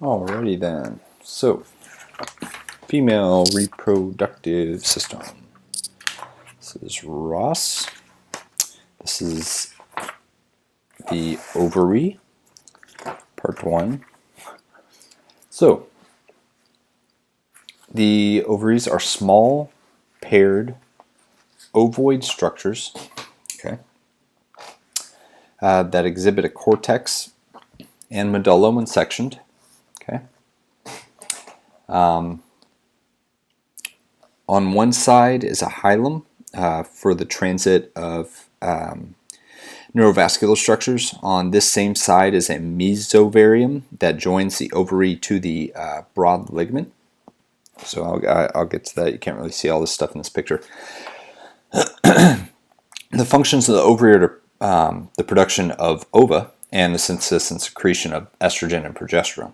Alrighty then. So, female reproductive system. This is Ross. This is the ovary, part 1. So, the ovaries are small, paired, ovoid structures, okay, that exhibit a cortex and medulla when sectioned. Okay. On one side is a hilum for the transit of neurovascular structures. On this same side is a mesovarium that joins the ovary to the broad ligament. So I'll get to that. You can't really see all this stuff in this picture. The functions of the ovary are the production of ova and the synthesis and secretion of estrogen and progesterone.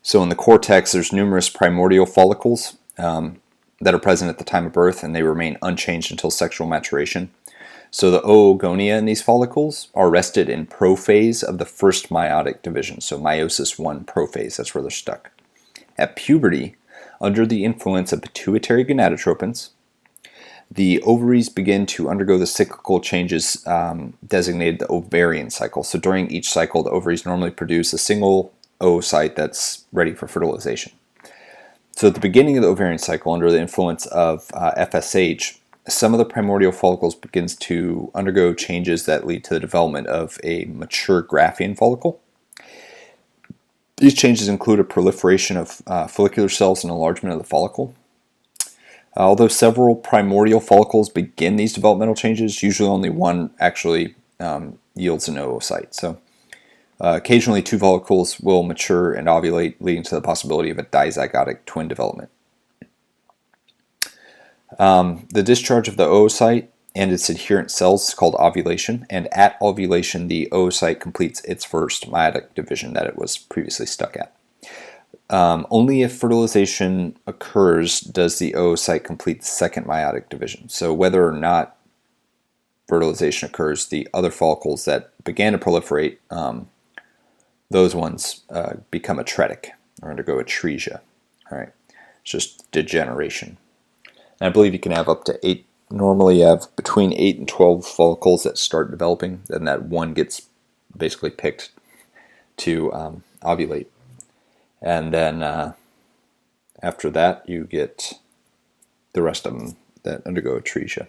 So in the cortex, there's numerous primordial follicles that are present at the time of birth, and they remain unchanged until sexual maturation. So the oogonia in these follicles are rested in prophase of the first meiotic division, so meiosis 1 prophase, that's where they're stuck. At puberty, under the influence of pituitary gonadotropins, the ovaries begin to undergo the cyclical changes designated the ovarian cycle. So during each cycle, the ovaries normally produce a single oocyte that's ready for fertilization. So at the beginning of the ovarian cycle, under the influence of FSH, some of the primordial follicles begins to undergo changes that lead to the development of a mature Graafian follicle. These changes include a proliferation of follicular cells and enlargement of the follicle. Although several primordial follicles begin these developmental changes, usually only one actually yields an oocyte. So occasionally two follicles will mature and ovulate, leading to the possibility of a dizygotic twin development. The discharge of the oocyte and its adherent cells is called ovulation, and at ovulation the oocyte completes its first meiotic division that it was previously stuck at. Only if fertilization occurs does the oocyte complete the second meiotic division. So whether or not fertilization occurs, the other follicles that began to proliferate, those ones become atretic or undergo atresia. All right, it's just degeneration. And I believe you can have up to 8. Normally, you have between 8 and 12 follicles that start developing, and that one gets basically picked to ovulate. And then after that, you get the rest of them that undergo atresia.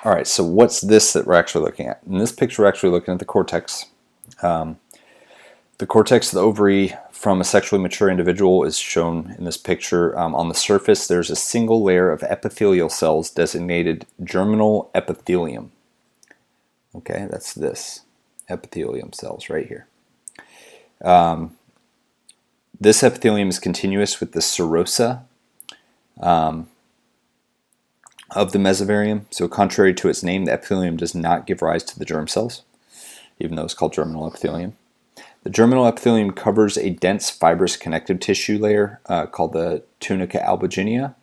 All right, so what's this that we're actually looking at? In this picture, we're actually looking at the cortex. The cortex of the ovary from a sexually mature individual is shown in this picture. On the surface, there's a single layer of epithelial cells designated germinal epithelium. Okay, that's this. Epithelium cells right here. This epithelium is continuous with the serosa of the mesovarium. So contrary to its name, the epithelium does not give rise to the germ cells, even though it's called germinal epithelium. The germinal epithelium covers a dense fibrous connective tissue layer called the tunica albuginea,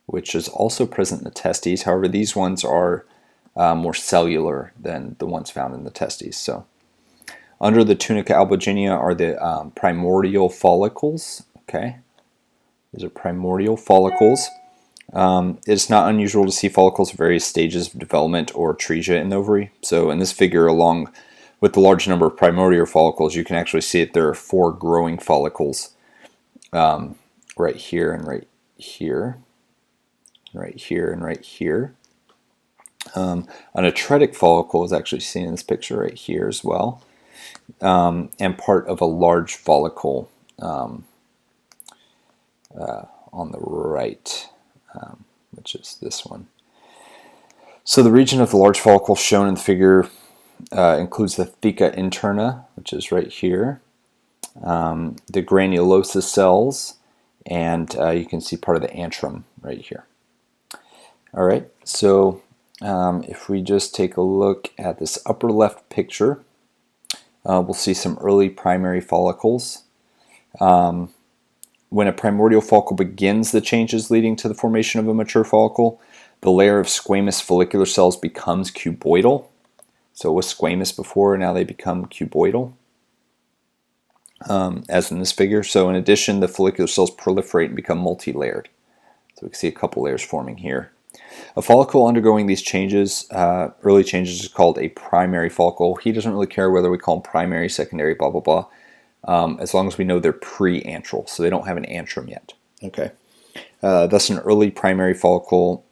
which is also present in the testes. However, these ones are more cellular than the ones found in the testes. So under the tunica albuginea are the primordial follicles. Okay, these are primordial follicles. It's not unusual to see follicles at various stages of development or atresia in the ovary. So in this figure, along with the large number of primordial follicles, you can actually see that there are 4 growing follicles right here and right here, right here and right here. An atretic follicle is actually seen in this picture right here as well, and part of a large follicle on the right, which is this one. So the region of the large follicle shown in the figure includes the theca interna, which is right here, the granulosa cells, and you can see part of the antrum right here. All right, so if we just take a look at this upper left picture, we'll see some early primary follicles. When a primordial follicle begins the changes leading to the formation of a mature follicle, the layer of squamous follicular cells becomes cuboidal. So it was squamous before, now they become cuboidal. as in this figure. So in addition, the follicular cells proliferate and become multi-layered. So we can see a couple layers forming here. A follicle undergoing these changes, early changes, is called a primary follicle. He doesn't really care whether we call them primary, secondary, blah, blah, blah, as long as we know they're pre-antral, so they don't have an antrum yet. Okay. Thus, an early primary follicle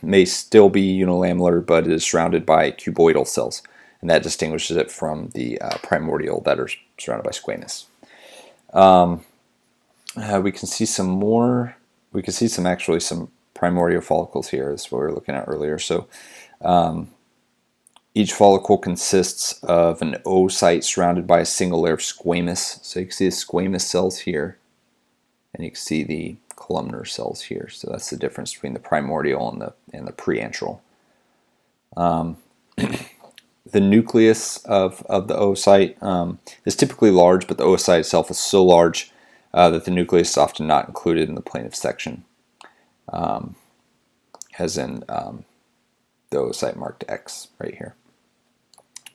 may still be unilamellar, but is surrounded by cuboidal cells, and that distinguishes it from the primordial that are surrounded by squamous. We can see some more. We can see some primordial follicles here. That's what we were looking at earlier. So each follicle consists of an oocyte surrounded by a single layer of squamous. So you can see the squamous cells here, and you can see the columnar cells here. So that's the difference between the primordial and the preantral. The nucleus of the oocyte is typically large, but the oocyte itself is so large that the nucleus is often not included in the plane of section, as in the oocyte marked X right here.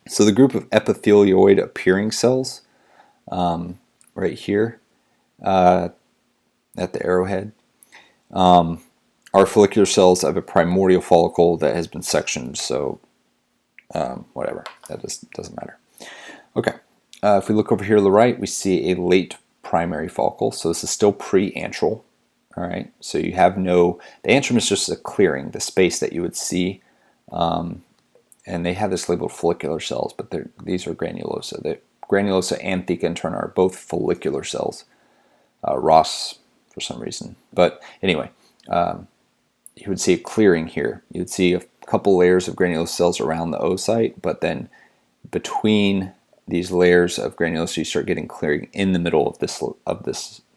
So the group of epithelioid appearing cells right here at the arrowhead are follicular cells of a primordial follicle that has been sectioned. So whatever, that just doesn't matter. Okay, if we look over here to the right, we see a late primary follicle. So this is still pre-antral. All right, so you have no, the antrum is just a clearing, the space that you would see, and they have this labeled follicular cells, but these are granulosa. The granulosa and theca interna are both follicular cells. Ross, for some reason, but anyway, you would see a clearing here. You would see a couple layers of granulosa cells around the oocyte, but then between these layers of granulosa, you start getting clearing in the middle of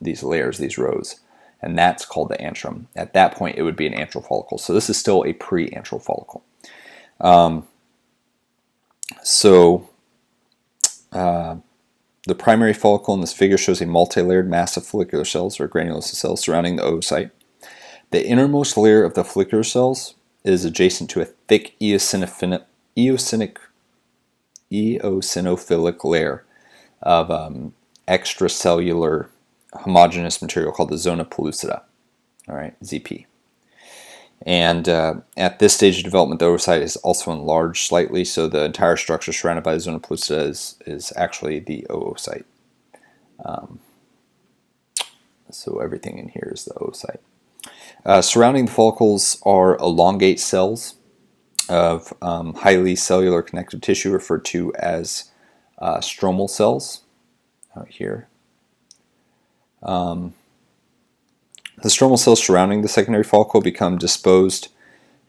these layers, these rows, and that's called the antrum. At that point, it would be an antral follicle. So this is still a pre-antral follicle. The primary follicle in this figure shows a multi-layered mass of follicular cells, or granulosa cells, surrounding the oocyte. The innermost layer of the follicular cells is adjacent to a thick eosinophilic layer of extracellular homogeneous material called the zona pellucida, all right, ZP. And at this stage of development, the oocyte is also enlarged slightly, so the entire structure surrounded by the zona pellucida is actually the oocyte. So everything in here is the oocyte. Surrounding the follicles are elongate cells of highly cellular connective tissue referred to as stromal cells out here. The stromal cells surrounding the secondary follicle become disposed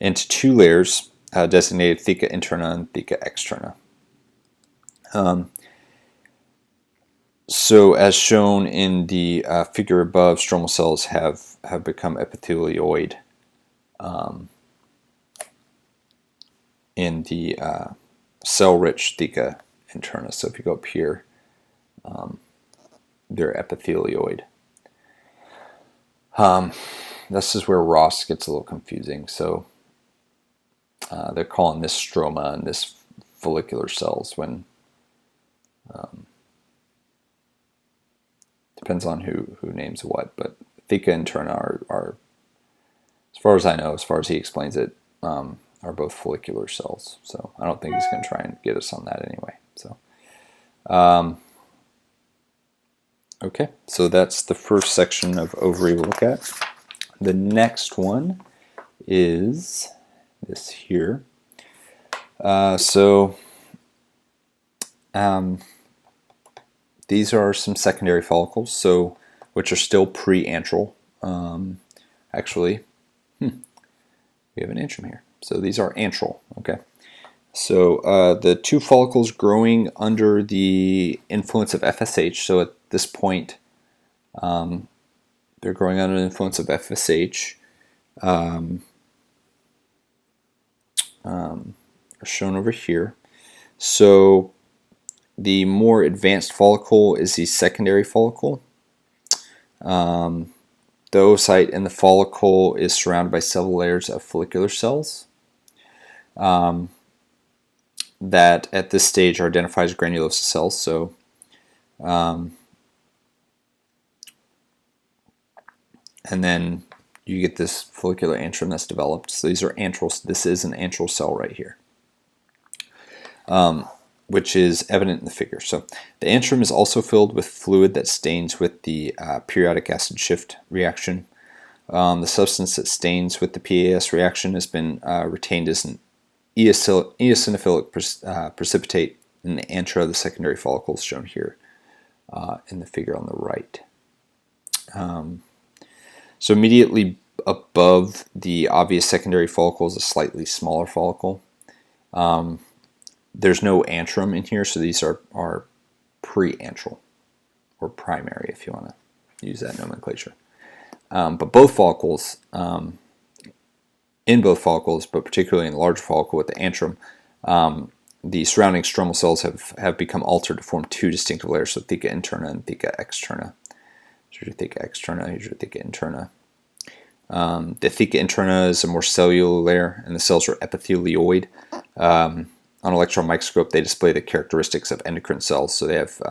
into two layers designated theca interna and theca externa. So as shown in the figure above, stromal cells have become epithelioid in the cell-rich theca interna. So if you go up here, they're epithelioid. This is where Ross gets a little confusing. So they're calling this stroma and this follicular cells when depends on who names what, but theca interna are, as far as I know, as far as he explains it, are both follicular cells. So I don't think he's going to try and get us on that anyway. So okay, so that's the first section of ovary we'll look at. The next one is this here. These are some secondary follicles, so which are still pre-antral. Actually, we have an antrum here. So these are antral, okay? So the two follicles growing under the influence of FSH, so at this point they're growing under the influence of FSH, are shown over here. So the more advanced follicle is the secondary follicle. The oocyte in the follicle is surrounded by several layers of follicular cells that at this stage are identified as granulosa cells. So and then you get this follicular antrum that's developed. So these are antrals. This is an antral cell right here, which is evident in the figure. So the antrum is also filled with fluid that stains with the periodic acid shift reaction. The substance that stains with the PAS reaction has been retained as an eosinophilic precipitate in the antra of the secondary follicles, shown here in the figure on the right. So immediately above the obvious secondary follicle is a slightly smaller follicle. There's no antrum in here, so these are pre-antral, or primary if you want to use that nomenclature. But both follicles, in both follicles, but particularly in the larger follicle with the antrum, the surrounding stromal cells have become altered to form two distinctive layers, so theca interna and theca externa. Here's your theca externa, here's your theca interna. The theca interna is a more cellular layer, and the cells are epithelioid. On electron microscope, they display the characteristics of endocrine cells, so they have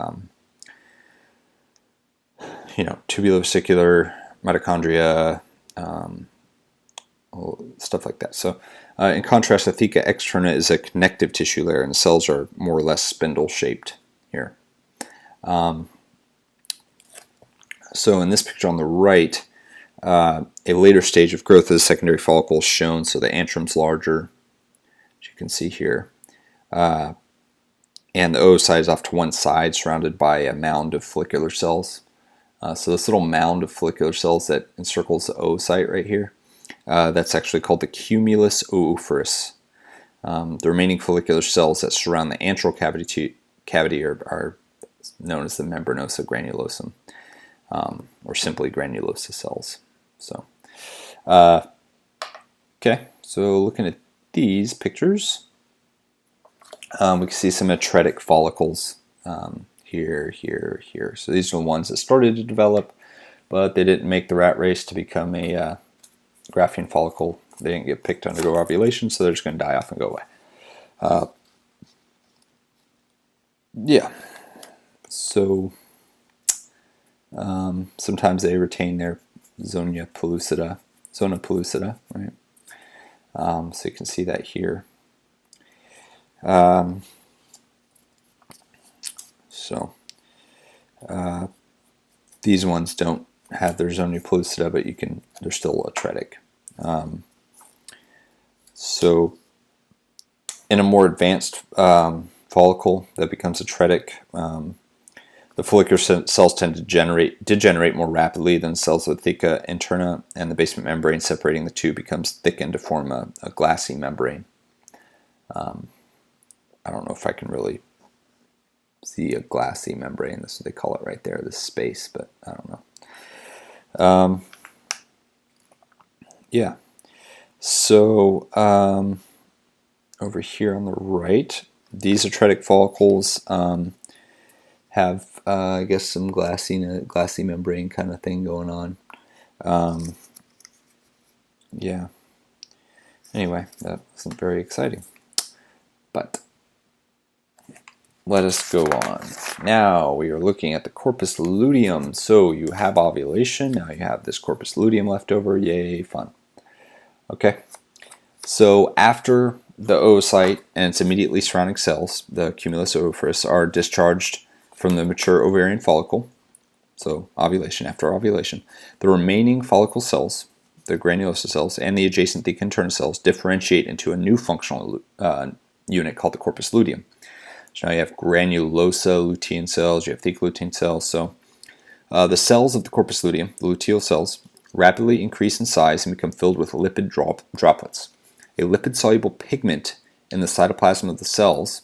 tubulovesicular mitochondria, stuff like that. So in contrast, the theca externa is a connective tissue layer, and the cells are more or less spindle-shaped here. So in this picture on the right, a later stage of growth of the secondary follicle is shown, so the antrum's larger, as you can see here. And the oocyte is off to one side, surrounded by a mound of follicular cells. So this little mound of follicular cells that encircles the oocyte right here, that's actually called the cumulus oophorus. The remaining follicular cells that surround the antral cavity are known as the membranosa granulosum, or simply granulosa cells. So, okay, so looking at these pictures, we can see some atretic follicles here, here, here. So these are the ones that started to develop, but they didn't make the rat race to become a Graafian follicle. They didn't get picked to undergo ovulation, so they're just going to die off and go away. Yeah. So sometimes they retain their zona pellucida, right? So you can see that here. These ones don't have their zona pellucida, but they're still atretic. So in a more advanced follicle that becomes atretic, the follicular cells tend to degenerate more rapidly than cells with theca interna, and the basement membrane separating the two becomes thickened to form a glassy membrane. I don't know if I can really see a glassy membrane. That's what they call it right there, this space, but I don't know. Yeah. So over here on the right, these atretic follicles have, I guess, some glassy membrane kind of thing going on. Yeah. Anyway, that wasn't very exciting. But let us go on. Now we are looking at the corpus luteum. So you have ovulation. Now you have this corpus luteum left over. Yay, fun. Okay. So after the oocyte and its immediately surrounding cells, the cumulus oophorus, are discharged from the mature ovarian follicle, so ovulation, after ovulation, the remaining follicle cells, the granulosa cells, and the adjacent theca interna cells differentiate into a new functional unit called the corpus luteum. So now you have granulosa lutein cells, you have theca lutein cells. So the cells of the corpus luteum, the luteal cells, rapidly increase in size and become filled with lipid droplets. A lipid-soluble pigment in the cytoplasm of the cells,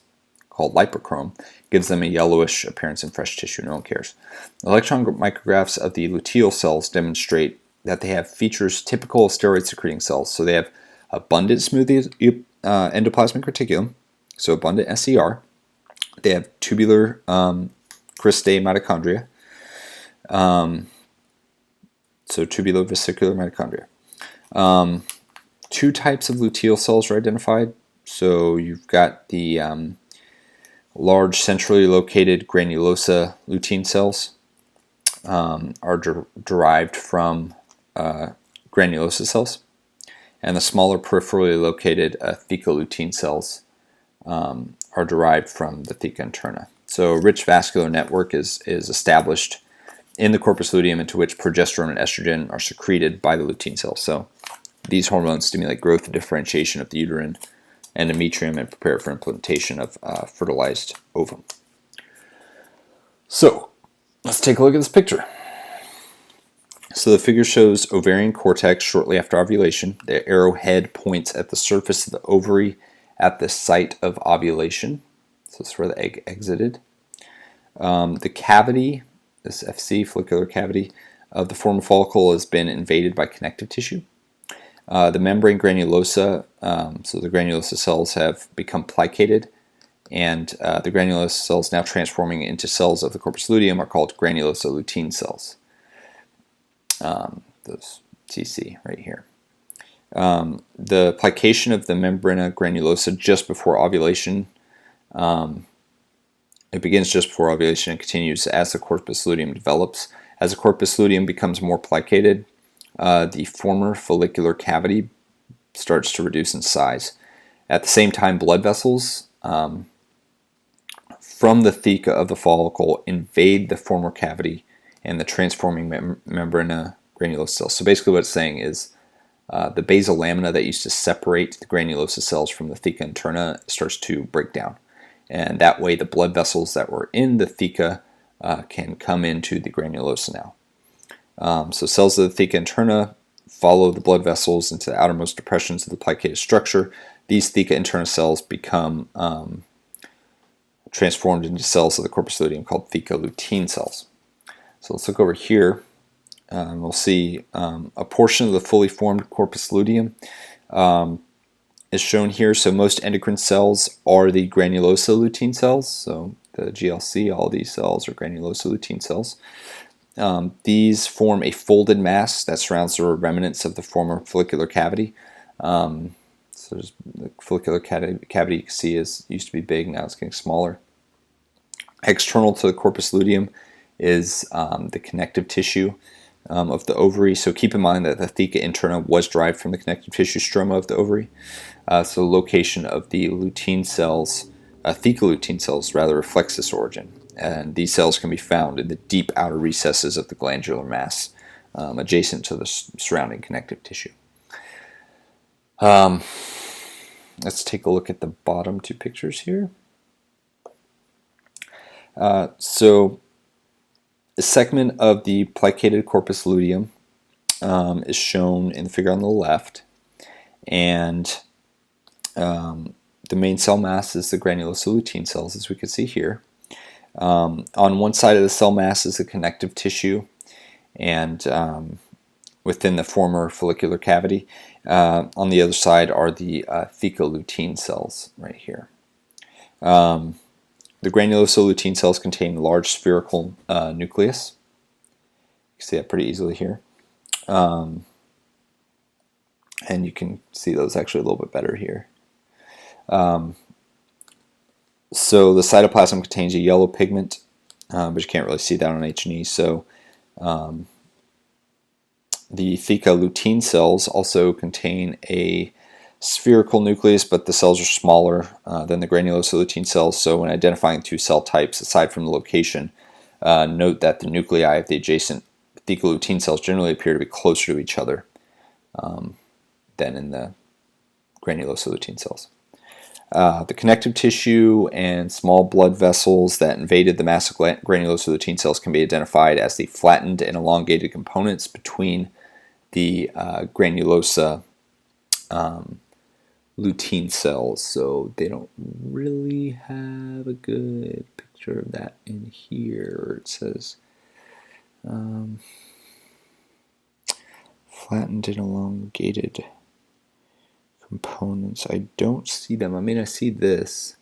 called lipochrome, gives them a yellowish appearance in fresh tissue. No one cares. Electron micrographs of the luteal cells demonstrate that they have features typical of steroid-secreting cells. So they have abundant smooth endoplasmic reticulum, so abundant SER. They have tubular cristae mitochondria, so tubulovesicular mitochondria. Two types of luteal cells are identified. So you've got the large centrally located granulosa lutein cells are derived from granulosa cells, and the smaller peripherally located theca lutein cells are derived from the theca interna. So a rich vascular network is established in the corpus luteum into which progesterone and estrogen are secreted by the lutein cells. So these hormones stimulate growth and differentiation of the uterine endometrium and prepare for implantation of fertilized ovum. So let's take a look at this picture. So the figure shows ovarian cortex shortly after ovulation. The arrowhead points at the surface of the ovary at the site of ovulation. So that's where the egg exited. The cavity, this FC, follicular cavity, of the former follicle has been invaded by connective tissue. The membrane granulosa, so the granulosa cells have become plicated, and the granulosa cells now transforming into cells of the corpus luteum are called granulosa lutein cells. Those TC right here. The plication of the membrana granulosa just before ovulation, it begins just before ovulation and continues as the corpus luteum develops. As the corpus luteum becomes more plicated, the former follicular cavity starts to reduce in size. At the same time, blood vessels from the theca of the follicle invade the former cavity and the transforming membrana granulosa cells. So basically what it's saying is the basal lamina that used to separate the granulosa cells from the theca interna starts to break down. And that way the blood vessels that were in the theca can come into the granulosa now. So cells of the theca interna follow the blood vessels into the outermost depressions of the plicated structure. These theca interna cells become transformed into cells of the corpus luteum called theca lutein cells. So let's look over here. We'll see a portion of the fully formed corpus luteum is shown here. So most endocrine cells are the granulosa lutein cells. So the GLC, all these cells are granulosa lutein cells. These form a folded mass that surrounds the remnants of the former follicular cavity. So there's the follicular cavity you can see used to be big, now it's getting smaller. External to the corpus luteum is the connective tissue of the ovary. So keep in mind that the theca interna was derived from the connective tissue stroma of the ovary. So the location of the lutein cells, theca lutein cells rather, reflects this origin. And these cells can be found in the deep outer recesses of the glandular mass adjacent to the surrounding connective tissue. Let's take a look at the bottom two pictures here. So a segment of the plicated corpus luteum is shown in the figure on the left, and the main cell mass is the granulosa lutein cells, as we can see here. On one side of the cell mass is the connective tissue, and within the former follicular cavity. On the other side are the theca lutein cells right here. The granulosa lutein cells contain large spherical nucleus. You can see that pretty easily here. And you can see those actually a little bit better here. So the cytoplasm contains a yellow pigment, but you can't really see that on H&E. So the theca lutein cells also contain a spherical nucleus, but the cells are smaller than the granulosa lutein cells. So when identifying two cell types, aside from the location, note that the nuclei of the adjacent theca lutein cells generally appear to be closer to each other than in the granulosa lutein cells. The connective tissue and small blood vessels that invaded the mass of granulosa lutein cells can be identified as the flattened and elongated components between the granulosa lutein cells. So they don't really have a good picture of that in here. It says flattened and elongated components. I don't see them. I mean, I see this,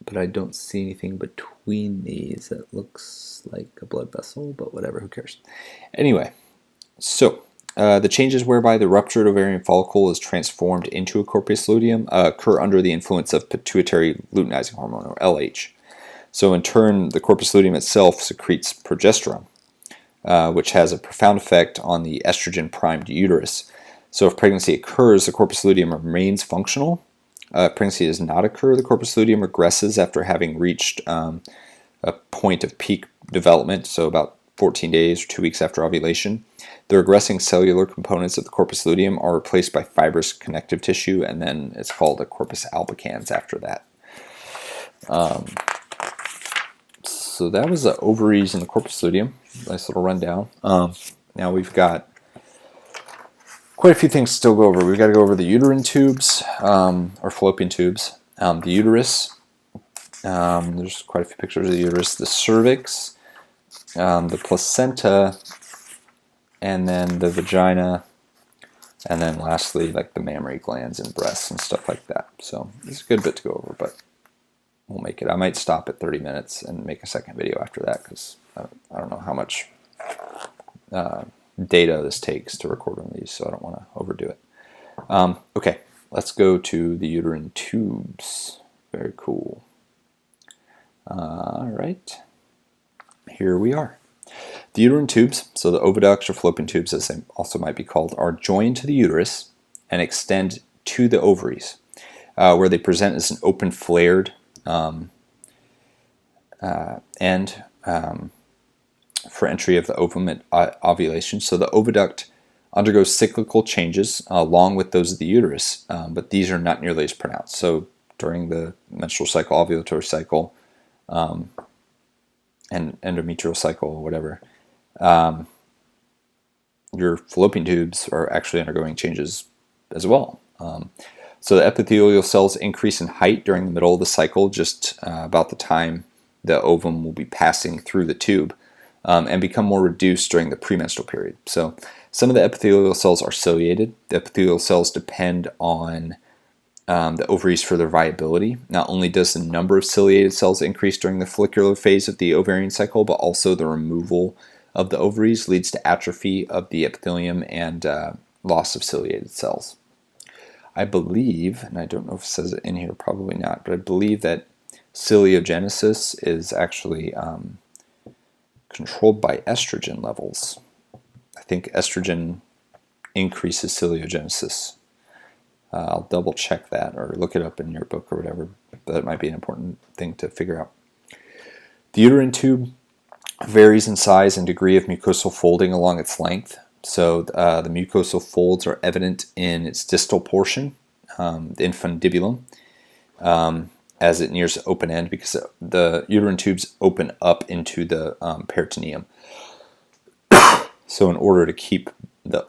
but I don't see anything between these that looks like a blood vessel, but whatever, who cares? Anyway, so the changes whereby the ruptured ovarian follicle is transformed into a corpus luteum occur under the influence of pituitary luteinizing hormone, or LH. So in turn, the corpus luteum itself secretes progesterone. which has a profound effect on the estrogen-primed uterus. So if pregnancy occurs, the corpus luteum remains functional. If pregnancy does not occur, the corpus luteum regresses after having reached a point of peak development, so about 14 days or 2 weeks after ovulation. The regressing cellular components of the corpus luteum are replaced by fibrous connective tissue, and then it's called a corpus albicans after that. So that was the ovaries and the corpus luteum. Nice little rundown. Now we've got quite a few things to still go over. We've got to go over the uterine tubes, or fallopian tubes, the uterus. There's quite a few pictures of the uterus, the cervix, the placenta, and then the vagina, and then lastly, like the mammary glands and breasts and stuff like that. So it's a good bit to go over, but we'll make it. I might stop at 30 minutes and make a second video after that, because I don't know how much data this takes to record one of these, so I don't want to overdo it. Okay, let's go to the uterine tubes. Very cool. All right, here we are. The uterine tubes, so the oviducts or fallopian tubes as they also might be called, are joined to the uterus and extend to the ovaries, where they present as an open flared end for entry of the ovum at ovulation. So the oviduct undergoes cyclical changes along with those of the uterus, but these are not nearly as pronounced. So during the menstrual cycle, ovulatory cycle, and endometrial cycle, or whatever, your fallopian tubes are actually undergoing changes as well. So the epithelial cells increase in height during the middle of the cycle, just about the time the ovum will be passing through the tube, and become more reduced during the premenstrual period. So some of the epithelial cells are ciliated. The epithelial cells depend on the ovaries for their viability. Not only does the number of ciliated cells increase during the follicular phase of the ovarian cycle, but also the removal of the ovaries leads to atrophy of the epithelium and loss of ciliated cells. I believe, and I don't know if it says it in here, probably not, but I believe that ciliogenesis is actually controlled by estrogen levels. I think estrogen increases ciliogenesis. I'll double check that or look it up in your book or whatever. That might be an important thing to figure out. The uterine tube varies in size and degree of mucosal folding along its length. So the mucosal folds are evident in its distal portion, the infundibulum, as it nears the open end, because the uterine tubes open up into the peritoneum. So in order to keep the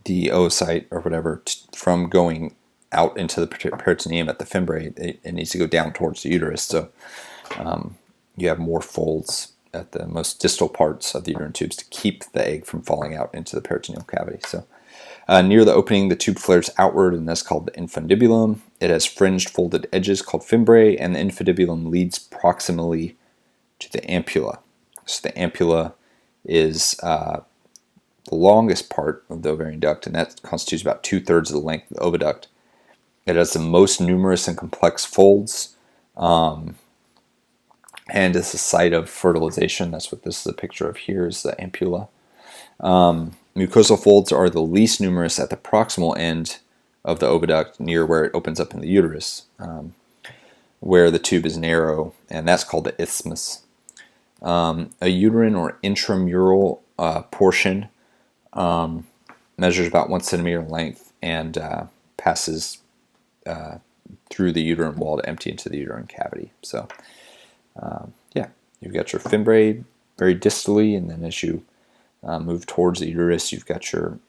oocyte or whatever from going out into the peritoneum at the fimbriae, it needs to go down towards the uterus. So you have more folds at the most distal parts of the uterine tubes to keep the egg from falling out into the peritoneal cavity. So near the opening, the tube flares outward, and that's called the infundibulum. It has fringed folded edges called fimbriae, and the infundibulum leads proximally to the ampulla. So the ampulla is the longest part of the ovarian duct, and that constitutes about 2/3 of the length of the oviduct. It has the most numerous and complex folds, and it's the site of fertilization. That's what this is a picture of here, is the ampulla. Mucosal folds are the least numerous at the proximal end of the oviduct, near where it opens up in the uterus, where the tube is narrow, and that's called the isthmus. A uterine or intramural portion measures about 1 centimeter in length and passes through the uterine wall to empty into the uterine cavity. So yeah, you've got your fimbriae very distally, and then as you move towards the uterus, you've got your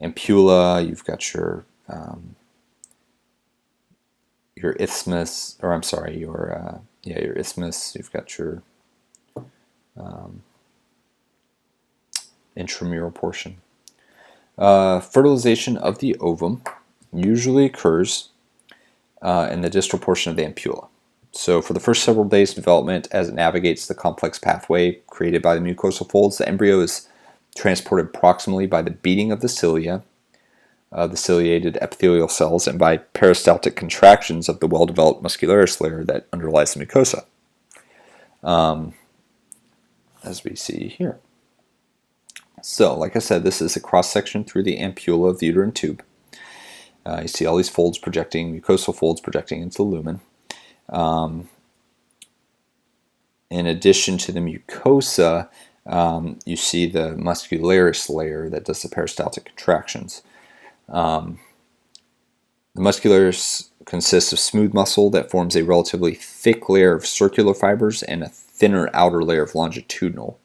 ampulla, you've got your isthmus, or I'm sorry, your isthmus, you've got your intramural portion. Fertilization of the ovum usually occurs in the distal portion of the ampulla. So for the first several days of development, as it navigates the complex pathway created by the mucosal folds, the embryo is transported proximally by the beating of the cilia the ciliated epithelial cells and by peristaltic contractions of the well-developed muscularis layer that underlies the mucosa, as we see here. So, like I said, this is a cross-section through the ampulla of the uterine tube. You see all these folds projecting, mucosal folds projecting into the lumen. In addition to the mucosa, you see the muscularis layer that does the peristaltic contractions. The muscularis consists of smooth muscle that forms a relatively thick layer of circular fibers and a thinner outer layer of longitudinal.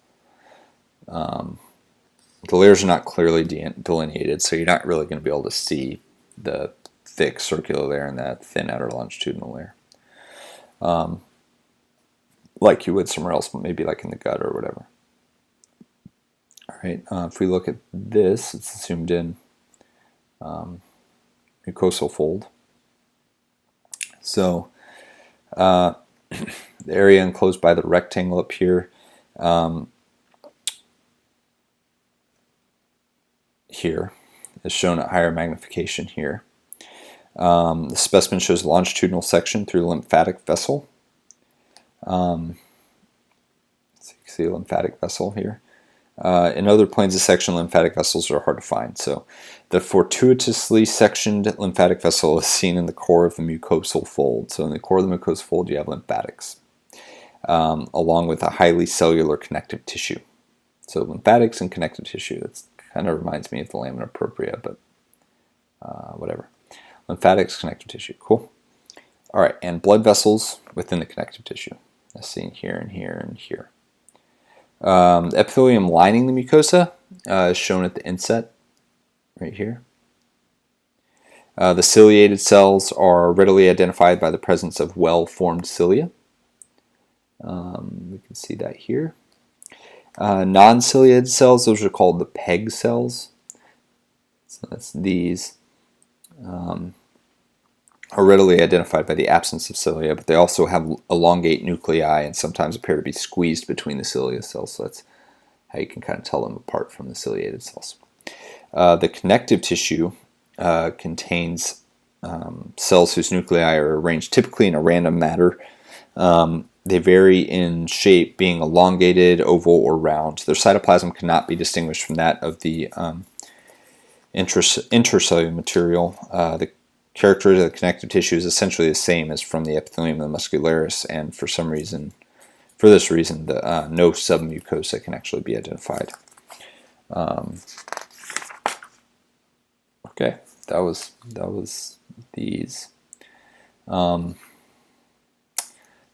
The layers are not clearly delineated, so you're not really going to be able to see the thick circular layer and that thin outer longitudinal layer. Like you would somewhere else, maybe like in the gut or whatever. All right, if we look at this, it's a zoomed in mucosal fold. So the area enclosed by the rectangle up here, is shown at higher magnification here. The specimen shows a longitudinal section through the lymphatic vessel. So you can see a lymphatic vessel here. In other planes of section, lymphatic vessels are hard to find. So the fortuitously sectioned lymphatic vessel is seen in the core of the mucosal fold. So in the core of the mucosal fold, you have lymphatics, along with a highly cellular connective tissue. So lymphatics and connective tissue, that kind of reminds me of the lamina propria, but whatever. Lymphatics, connective tissue, cool. All right, and blood vessels within the connective tissue. That's seen here and here and here. The epithelium lining the mucosa is shown at the inset, right here. The ciliated cells are readily identified by the presence of well-formed cilia. We can see that here. Non-ciliated cells, those are called the PEG cells. So that's these. Are readily identified by the absence of cilia, but they also have elongate nuclei and sometimes appear to be squeezed between the cilia cells. So that's how you can kind of tell them apart from the ciliated cells. The connective tissue contains cells whose nuclei are arranged typically in a random manner. They vary in shape, being elongated, oval, or round. Their cytoplasm cannot be distinguished from that of the intercellular material. The character of the connective tissue is essentially the same as from the epithelium of the muscularis, and for this reason, no submucosa can actually be identified. Okay, that was these.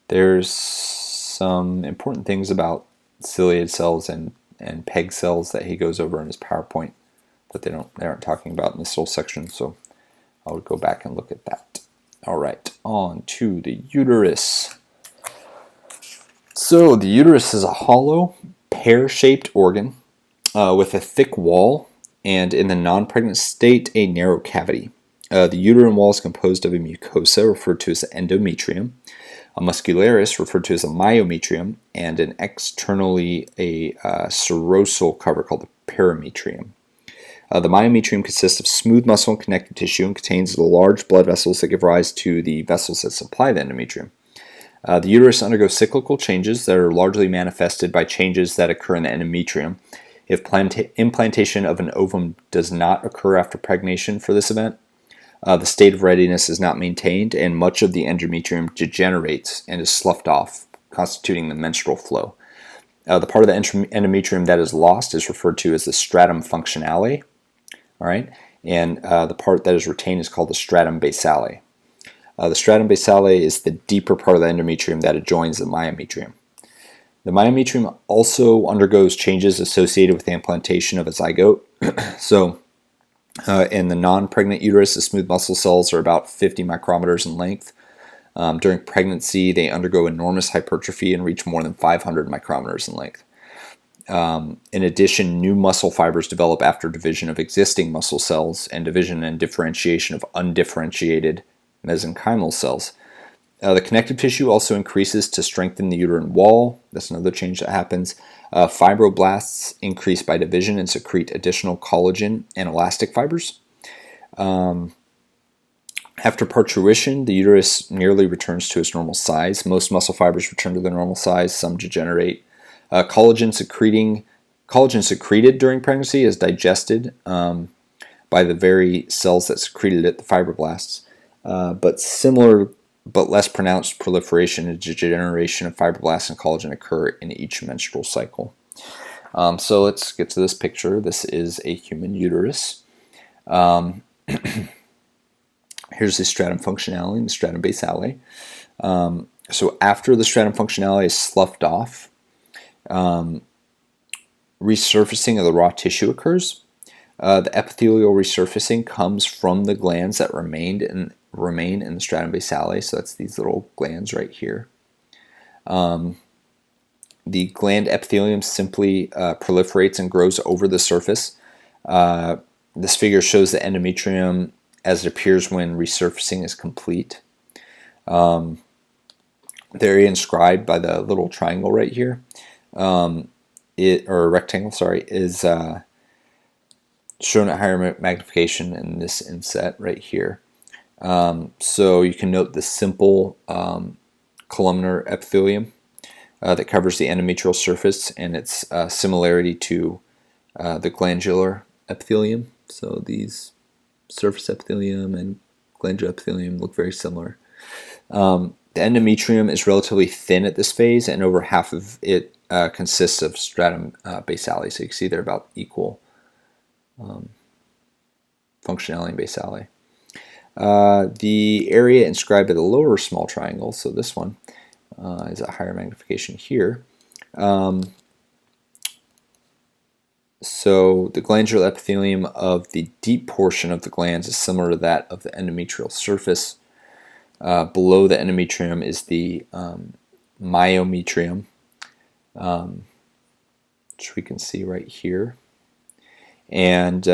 There's some important things about ciliated cells and PEG cells that he goes over in his PowerPoint that they aren't talking about in this whole section, so I would go back and look at that. All right, on to the uterus. So the uterus is a hollow, pear-shaped organ with a thick wall, and in the non-pregnant state, a narrow cavity. The uterine wall is composed of a mucosa, referred to as the endometrium, a muscularis, referred to as a myometrium, and an externally a serosal cover called the perimetrium. The myometrium consists of smooth muscle and connective tissue and contains the large blood vessels that give rise to the vessels that supply the endometrium. The uterus undergoes cyclical changes that are largely manifested by changes that occur in the endometrium. If implantation of an ovum does not occur after pregnation for this event, the state of readiness is not maintained, and much of the endometrium degenerates and is sloughed off, constituting the menstrual flow. The part of the endometrium that is lost is referred to as the stratum functionale. All right, and the part that is retained is called the stratum basale. The stratum basale is the deeper part of the endometrium that adjoins the myometrium. The myometrium also undergoes changes associated with the implantation of a zygote. So, in the non-pregnant uterus, the smooth muscle cells are about 50 micrometers in length. During pregnancy, they undergo enormous hypertrophy and reach more than 500 micrometers in length. In addition, new muscle fibers develop after division of existing muscle cells and division and differentiation of undifferentiated mesenchymal cells. The connective tissue also increases to strengthen the uterine wall. That's another change that happens. Fibroblasts increase by division and secrete additional collagen and elastic fibers. After parturition, the uterus nearly returns to its normal size. Most muscle fibers return to their normal size. Some degenerate. Collagen secreted during pregnancy is digested by the very cells that secreted it, the fibroblasts. But similar but less pronounced proliferation and degeneration of fibroblasts and collagen occur in each menstrual cycle. So let's get to this picture. This is a human uterus. Here's the stratum functionale and the stratum basale. So after the stratum functionale is sloughed off, resurfacing of the raw tissue occurs. The epithelial resurfacing comes from the glands that remain in the stratum basale. So that's these little glands right here. The gland epithelium simply proliferates and grows over the surface. This figure shows the endometrium as it appears when resurfacing is complete. The area inscribed by the little triangle right here, or rectangle, sorry, is shown at higher magnification in this inset right here. So you can note the simple columnar epithelium that covers the endometrial surface and its similarity to the glandular epithelium. So these surface epithelium and glandular epithelium look very similar. The endometrium is relatively thin at this phase, and over half of it consists of stratum basale. So you can see they're about equal functionality in basale. The area inscribed by the lower small triangle, so this one is at higher magnification here. So the glandular epithelium of the deep portion of the glands is similar to that of the endometrial surface. Below the endometrium is the myometrium, which we can see right here, and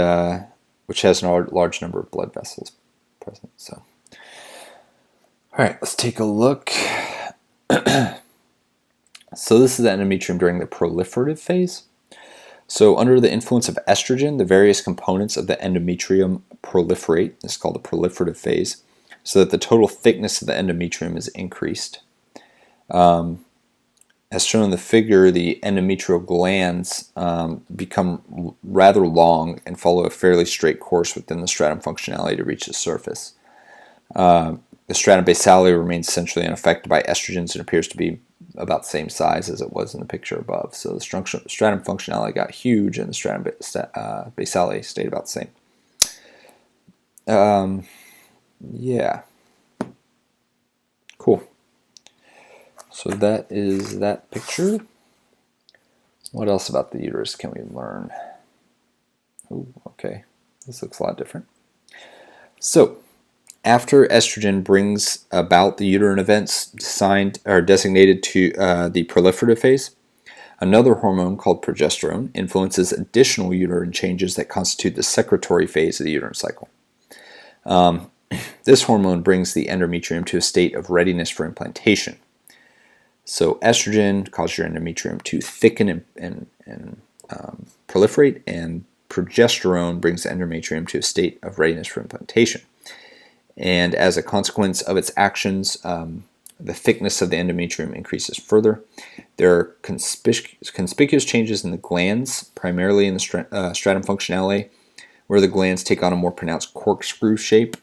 which has a large number of blood vessels present. So, all right, let's take a look. So this is the endometrium during the proliferative phase. So under the influence of estrogen, the various components of the endometrium proliferate. This is called the proliferative phase, so that the total thickness of the endometrium is increased. As shown in the figure, the endometrial glands become rather long and follow a fairly straight course within the stratum functionality to reach the surface. The stratum basale remains essentially unaffected by estrogens and appears to be about the same size as it was in the picture above. So the stratum functionality got huge and the stratum basale stayed about the same. Yeah. Cool. So that is that picture. What else about the uterus can we learn? Oh, okay. This looks a lot different. So, after estrogen brings about the uterine events designated to the proliferative phase, another hormone called progesterone influences additional uterine changes that constitute the secretory phase of the uterine cycle. This hormone brings the endometrium to a state of readiness for implantation. So estrogen causes your endometrium to thicken and proliferate, and progesterone brings the endometrium to a state of readiness for implantation. And as a consequence of its actions, the thickness of the endometrium increases further. There are conspicuous changes in the glands, primarily in the stratum functionale, where the glands take on a more pronounced corkscrew shape.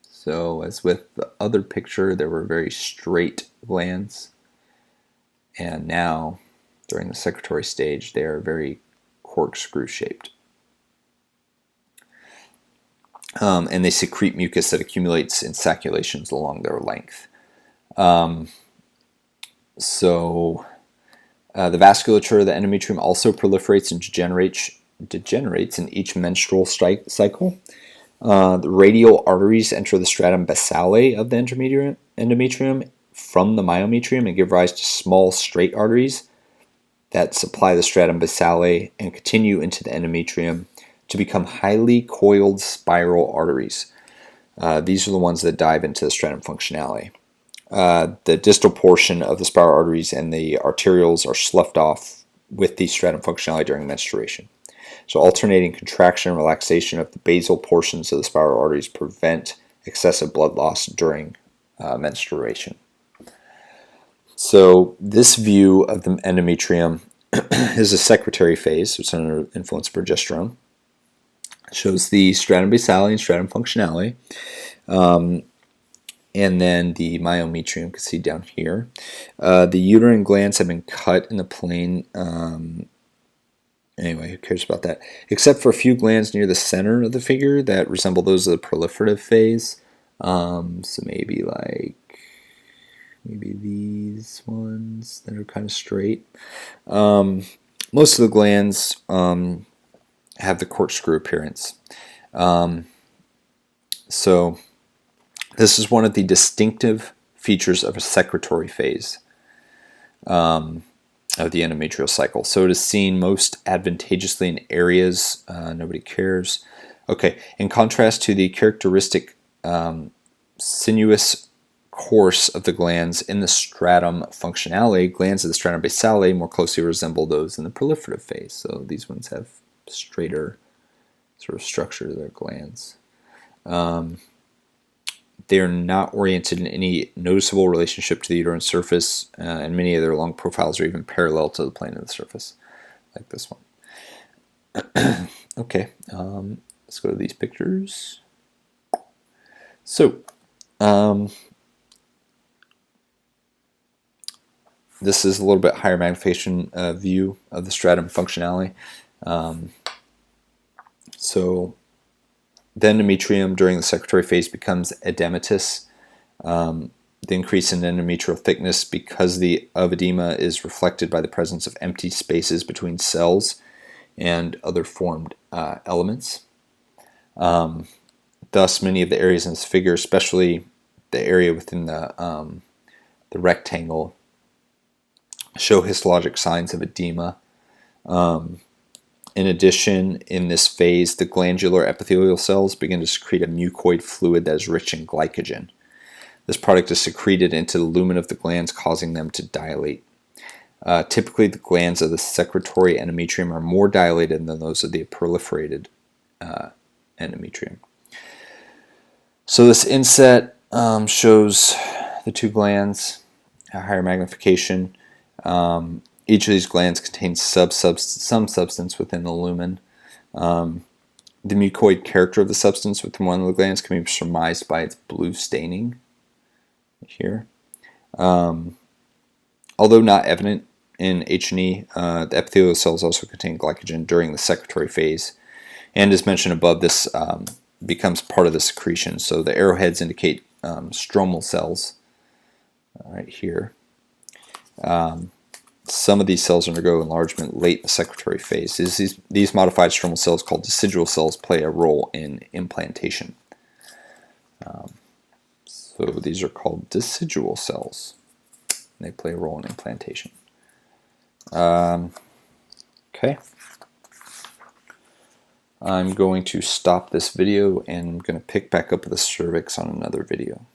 So as with the other picture, there were very straight glands. And now, during the secretory stage, they are very corkscrew shaped. And they secrete mucus that accumulates in sacculations along their length. The vasculature of the endometrium also proliferates and degenerates in each menstrual cycle. The radial arteries enter the stratum basale of the endometrium from the myometrium and give rise to small straight arteries that supply the stratum basale and continue into the endometrium to become highly coiled spiral arteries. These are the ones that dive into the stratum functionale. The distal portion of the spiral arteries and the arterioles are sloughed off with the stratum functionale during menstruation. So alternating contraction and relaxation of the basal portions of the spiral arteries prevent excessive blood loss during menstruation. So this view of the endometrium is a secretory phase, so it's under influence of progesterone. It shows the stratum basale and stratum functionale. And then the myometrium, you can see down here. The uterine glands have been cut in the plane. Anyway, who cares about that? Except for a few glands near the center of the figure that resemble those of the proliferative phase. So maybe these ones that are kind of straight. Most of the glands have the corkscrew appearance. So this is one of the distinctive features of a secretory phase of the endometrial cycle. So it is seen most advantageously in areas nobody cares. Okay, in contrast to the characteristic sinuous course of the glands in the stratum functionale, glands of the stratum basale more closely resemble those in the proliferative phase. So these ones have straighter sort of structure to their glands. They are not oriented in any noticeable relationship to the uterine surface, and many of their long profiles are even parallel to the plane of the surface, like this one. Okay, let's go to these pictures. So, this is a little bit higher magnification view of the stratum functionale. So the endometrium during the secretory phase becomes edematous. The increase in endometrial thickness because of edema is reflected by the presence of empty spaces between cells and other formed elements. Thus, many of the areas in this figure, especially the area within the rectangle, show histologic signs of edema. In addition, in this phase, the glandular epithelial cells begin to secrete a mucoid fluid that is rich in glycogen. This product is secreted into the lumen of the glands, causing them to dilate. Typically, the glands of the secretory endometrium are more dilated than those of the proliferated endometrium. So this inset shows the two glands, a higher magnification. Each of these glands contains some substance within the lumen. The mucoid character of the substance within one of the glands can be surmised by its blue staining here. Although not evident in H&E, the epithelial cells also contain glycogen during the secretory phase. And as mentioned above, this becomes part of the secretion. So the arrowheads indicate stromal cells right here. Some of these cells undergo enlargement late in the secretory phase. These modified stromal cells, called decidual cells, play a role in implantation. So these are called decidual cells. They play a role in implantation. Okay. I'm going to stop this video and I'm going to pick back up with the cervix on another video.